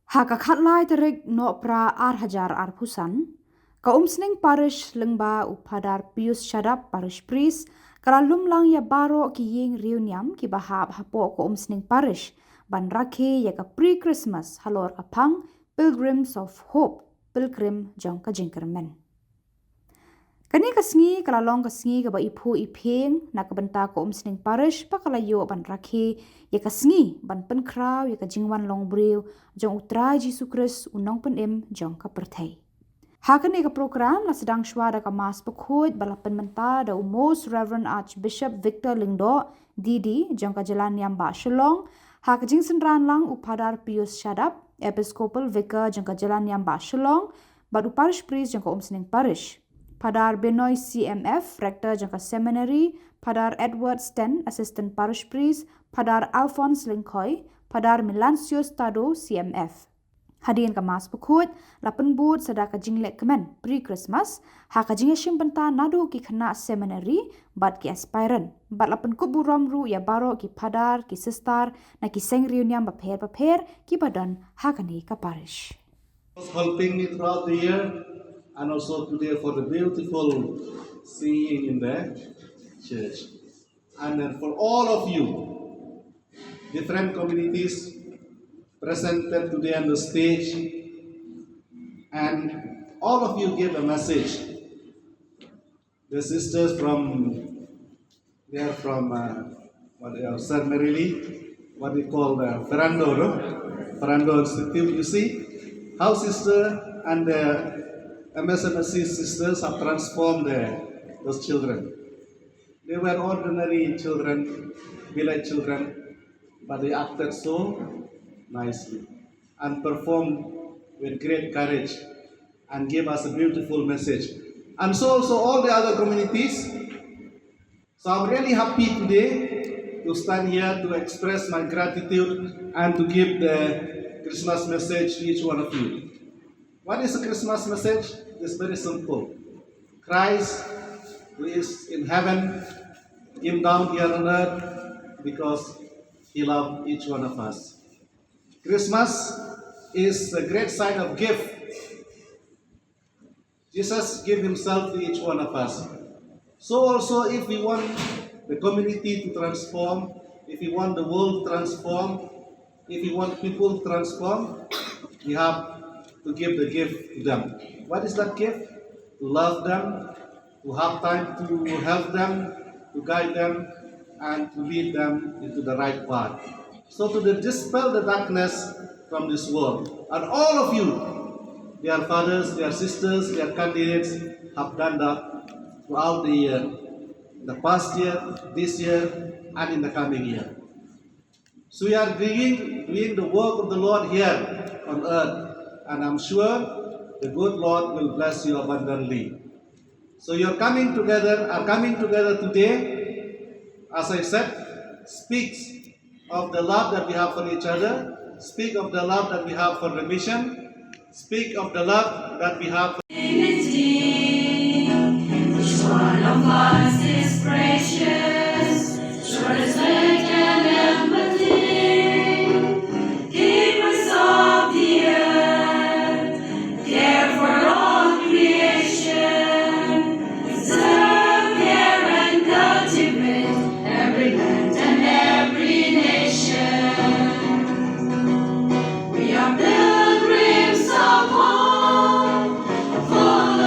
Haka khatlai terik no pra hajar pusan, ka Umsning Parish lengba upadar pius syadap Parish Priest, kalalum lang ya baro ki ying Riewniam ki bahab hapo ka Umsning Parish, ban rakhe ya ka pre-Khristmas Halor ka Phang, Pilgrims of Hope, Pilkrim Jong ka Jingkyrmen. Kani kasngi kalalong kasngi ka ba ipu ipeng na kabenta ko Umsning Parish pa kalayo ban rakhe ya kasngi ban penkraw ya ka jingwan long brew jong utrai Jesu Christ unong penem jong ka perthai. Hakani ka program la sedang syuara ka mas pekut balapan menta da Most Reverend Archbishop Victor Lingdo Didi jong ka Lehkmen ba Shalong hak jing senran lang upadar Pius Syadap Episcopal Vicar jong ka Lehkmen ba Shalong badu Parish Priest jong ka Umsning Parish. Padar Benoy CMF, Rector Jangka Seminary, Padar Edward Sten, Assistant Parish Priest, Padar Alphonse Linkoy, Padar Milancius Tado CMF. Hadirin ka mas pekut, lapan bud sedaka jing Lehkmen pre-Khristmas, haka jing benta nado ki kena seminary, bat ki aspirant, bat lapan kubu romru ya baro ki padar, ki sistar, na ki seng Riewniam baper ki badan hakani ka parish. Helping me throughout the year. And also today for the beautiful singing in the church. And then for all of you, different communities presented today on the stage, and all of you give a message. The sisters they are from Sir Merily, what we call the Ferrando Institute. You see how sister and the MSMSC sisters have transformed those children. They were ordinary children, village children, but they acted so nicely and performed with great courage and gave us a beautiful message. And so also all the other communities. So I'm really happy today to stand here to express my gratitude and to give the Christmas message to each one of you. What is the Christmas message? It's very simple. Christ, who is in heaven, came down here on earth because He loved each one of us. Christmas is a great sign of gift. Jesus gave Himself to each one of us. So also if we want the community to transform, if we want the world to transform, if we want people to transform, we have to give the gift to them. What is that gift? To love them, to have time to help them, to guide them, and to lead them into the right path. So to dispel the darkness from this world. And all of you, their fathers, their sisters, their candidates, have done that throughout the year, the past year, this year, and in the coming year. So we are doing the work of the Lord here on earth. And I'm sure the good Lord will bless you abundantly. So are coming together today, as I said, speaks of the love that we have for each other, speak of the love that we have for the mission, speak of the love that we have for Each one of us is precious, sure as light and empathy, keepers of the earth, care for all creation, preserve, care and cultivate every land and every nation. We are pilgrims of hope, full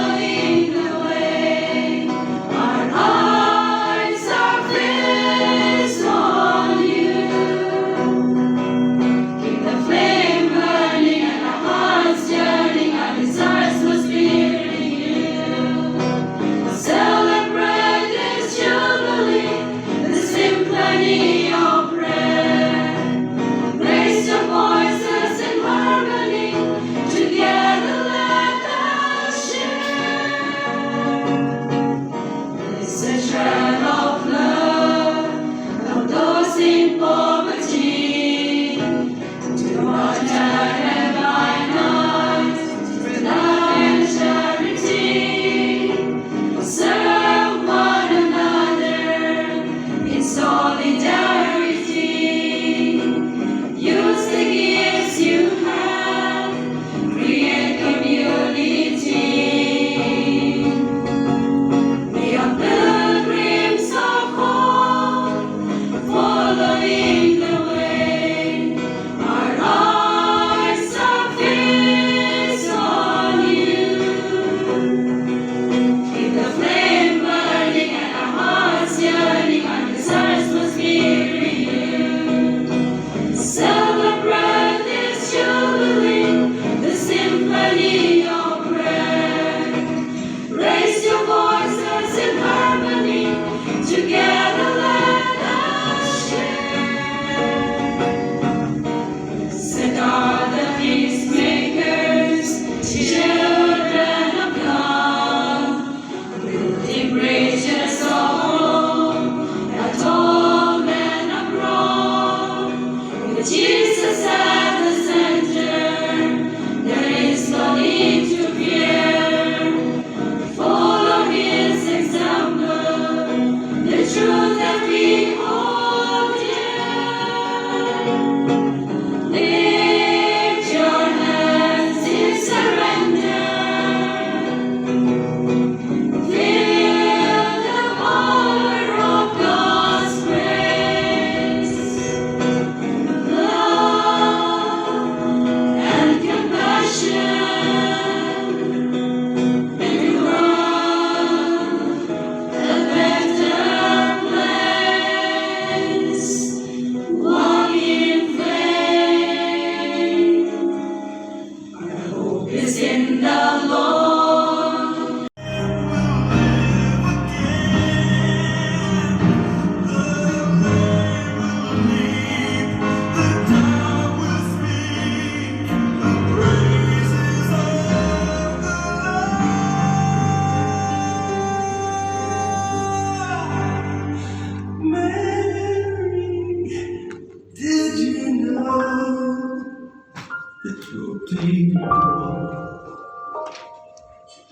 that your baby boy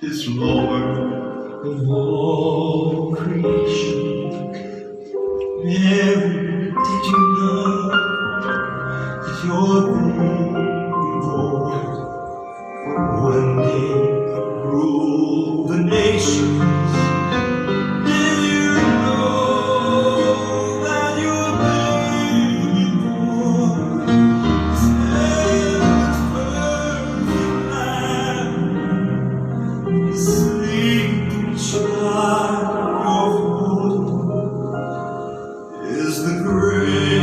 is Lord of all creation. Mary, did you know that your baby boy one day rule the nations? Did you know that your baby boy is heaven's perfect Lamb? His sleeping child is the great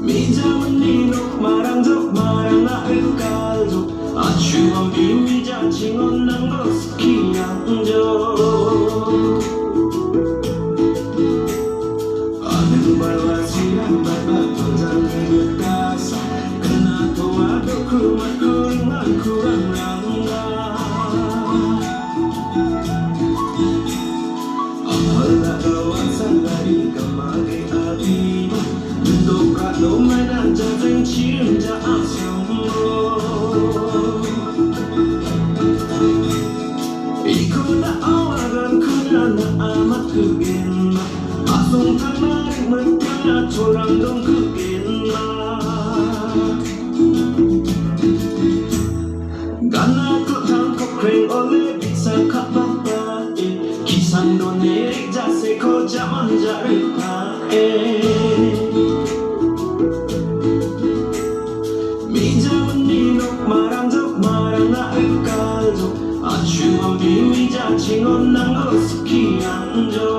Mijam ninok marang jok marang na kaljo Achuang bimi jachingon nang goskiang jo Adeng bawa siang babat panjang berkasa Kena tua dok kumat kuringan kurang langga Ahal tak kawan sandari kamage adiba Bentuk kado mainan jateng cium jaak sambro Ikut tak awagan kunana amat kegena Asung tanarik mentana corang dong kegena Gana kok tangkap kring oleh bisa kak bapak Kisang donerik jase ko jaman jari pae Mijam ninok marang jok marang na kaljo Achuang bimi jachingon nang goskiang jo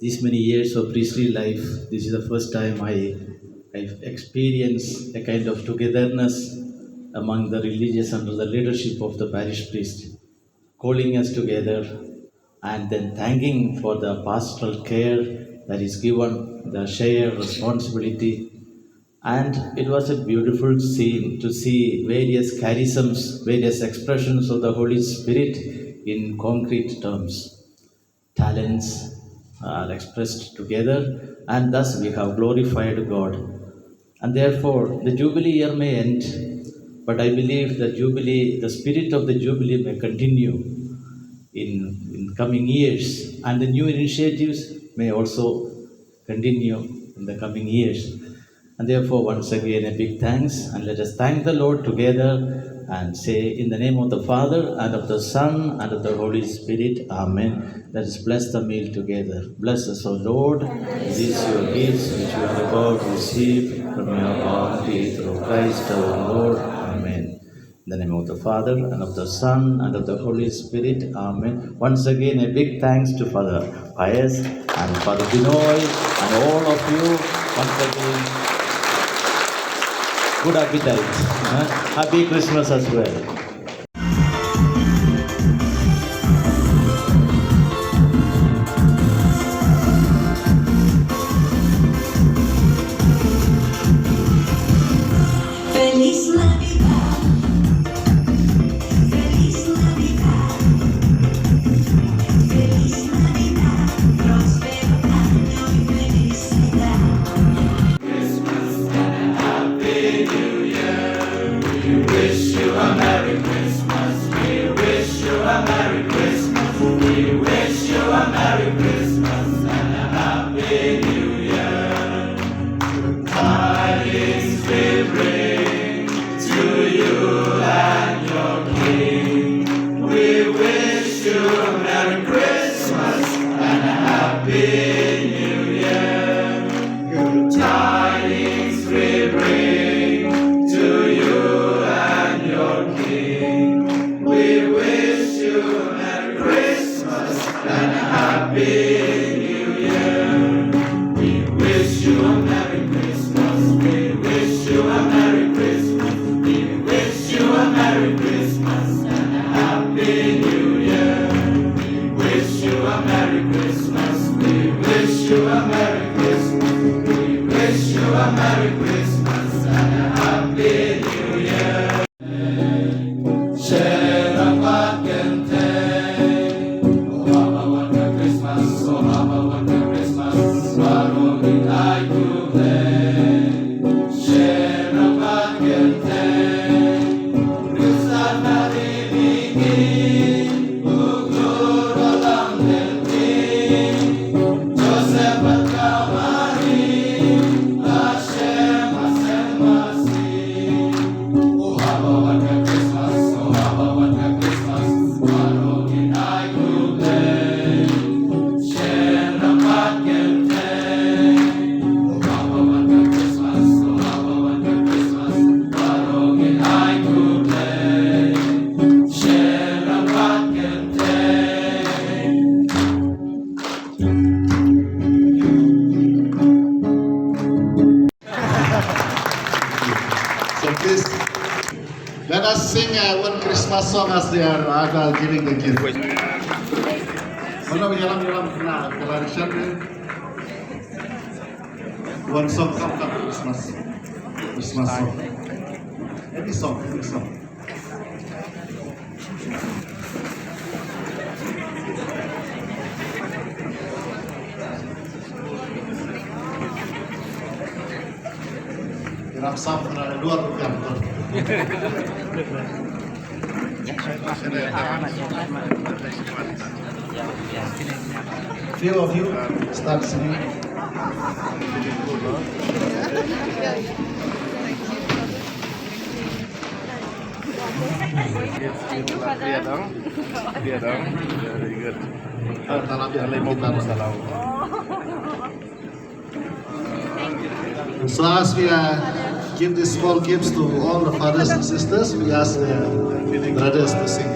these many years of priestly life, this is the first time I've experienced a kind of togetherness among the religious under the leadership of the parish priest, calling us together and then thanking for the pastoral care that is given, the shared responsibility. And it was a beautiful scene to see various charisms, various expressions of the Holy Spirit in concrete terms. Talents are expressed together, and thus we have glorified God. And therefore, the Jubilee year may end, but I believe the Jubilee, the spirit of the Jubilee may continue in coming years, and the new initiatives may also continue in the coming years. And therefore, once again, a big thanks, and let us thank the Lord together and say, in the name of the Father, and of the Son, and of the Holy Spirit, Amen. Let us bless the meal together. Bless us, O Lord, these your gifts which you are about to receive from your bounty through Christ our Lord. Amen. In the name of the Father, and of the Son, and of the Holy Spirit, Amen. Once again, a big thanks to Father Pius and Father Binoy and all of you. Once again, good appetite. Happy Christmas as well. Feliz Navidad, Feliz Navidad, Feliz Navidad, próspero año y felicidad. Christmas and a Happy New Year. We wish you a Merry Christmas. We wish you a Merry Christmas. We wish you a Merry Christmas and a Happy New Year. Tidings we bring to you and your King. We wish you a Merry Christmas and a Happy New Year. Good tidings we bring to you and your King. We wish you a Merry Christmas and a Happy New Year. We wish you a Merry Christmas. We wish you a Merry Christmas. We wish you a Merry Christmas and a Happy New Year. We wish you a Merry Christmas. We wish you a Merry Christmas. We wish you a Merry Christmas and a Happy New Year. Share a pack and take. Oh, have a wonderful Christmas. Oh, have a wonderful Christmas. Swallow it, I do play. Share a pack and take. Christmas naribigin. Uglor alam del King. Joseph at Calvary. Hashem, Hashem, Masih. Oh, have a wonderful Christmas. Oh, have a wonderful Christmas. Swallow it, I do play. Share a pack and take. Oh, have a wonderful Christmas. Oh, have a wonderful Christmas. Swallow it, I do play. Share a pack and take. So please, let us sing one Christmas song as they are giving the gift. One song, come, Christmas song. Any song, any song. Kiram sam na luar bukan. Few of you start singing. Dia dong. Very good. So as we give these small gifts to all the fathers and sisters, we ask the brothers to sing.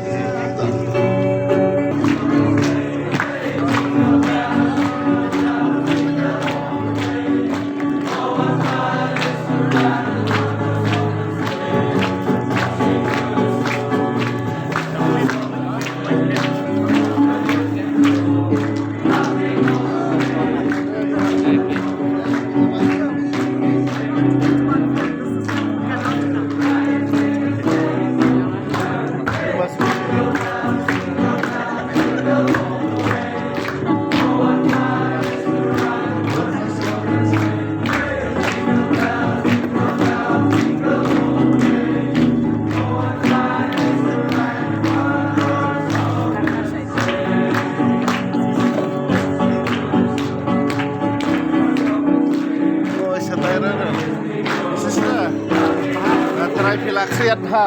อะไรพิลาเครียดท่า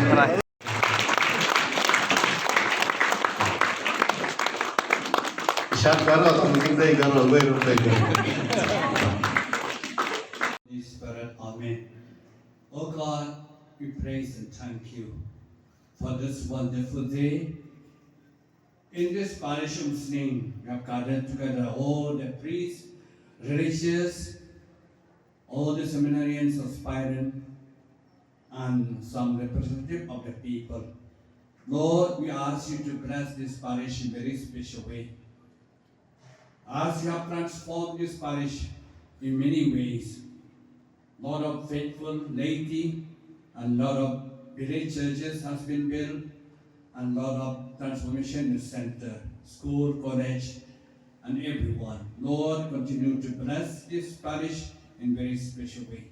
อะไรชัดกันเราต้องกินได้กันเราไม่รู้ได้กัน Holy Spirit, Amen. Oh God, we praise and thank you for this wonderful day. In this parish Umsning, we have gathered together all the priests, religious, all the seminarians, aspirants, and some representative of the people. Lord, we ask you to bless this parish in a very special way. As you have transformed this parish in many ways, lot of faithful laity and lot of village churches has been built and lot of transformation center, school, college, and everyone. Lord, continue to bless this parish in very special way.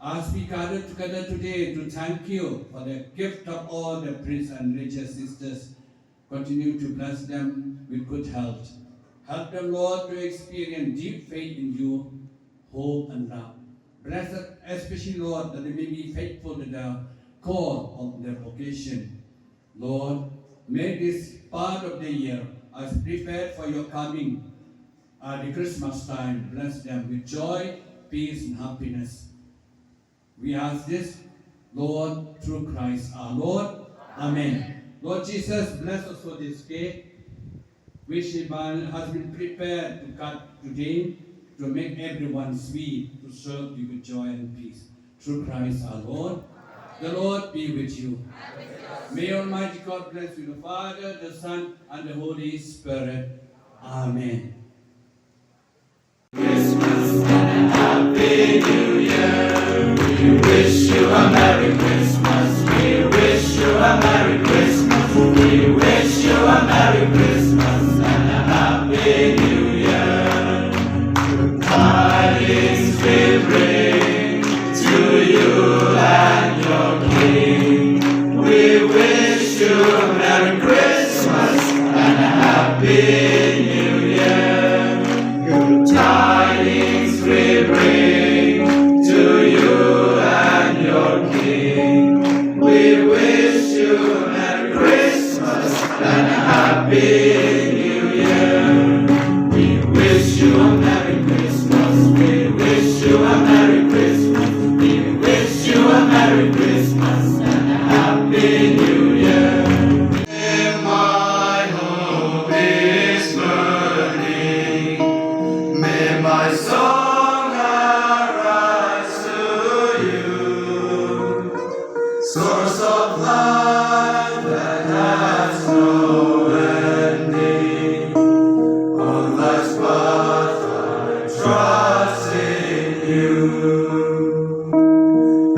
As we gather together today to thank you for the gift of all the priests and religious sisters, continue to bless them with good health. Help them, Lord, to experience deep faith in you, hope and love. Bless them, especially, Lord, that they may be faithful to the call of their vocation. Lord, may this part of the year, as prepared for your coming, the Christmas time, bless them with joy, peace, and happiness. We ask this, Lord, through Christ our Lord. Amen. Lord Jesus, bless us for this cake, which has been prepared to cut today to make everyone sweet, to serve you with joy and peace. Through Christ our Lord. The Lord be with you. May Almighty God bless you, the Father, the Son, and the Holy Spirit. Amen. Christmas and a Happy New Year. We wish you a Merry Christmas. We wish you a Merry Christmas. We wish you a Merry Christmas and a Happy New Year. Tidings we bring to you and your King. We wish you a Merry Christmas and a Happy New Year. Good tidings we bring to you and your King. We wish you a Merry Christmas and a Happy New Year. We wish you a Merry Christmas. We wish you a Merry Christmas. We wish you a Merry Christmas and a Happy New Year. My hope is burning. May my song arise to you. Source of life that has no ending. On life's path I trust in you.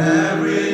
Every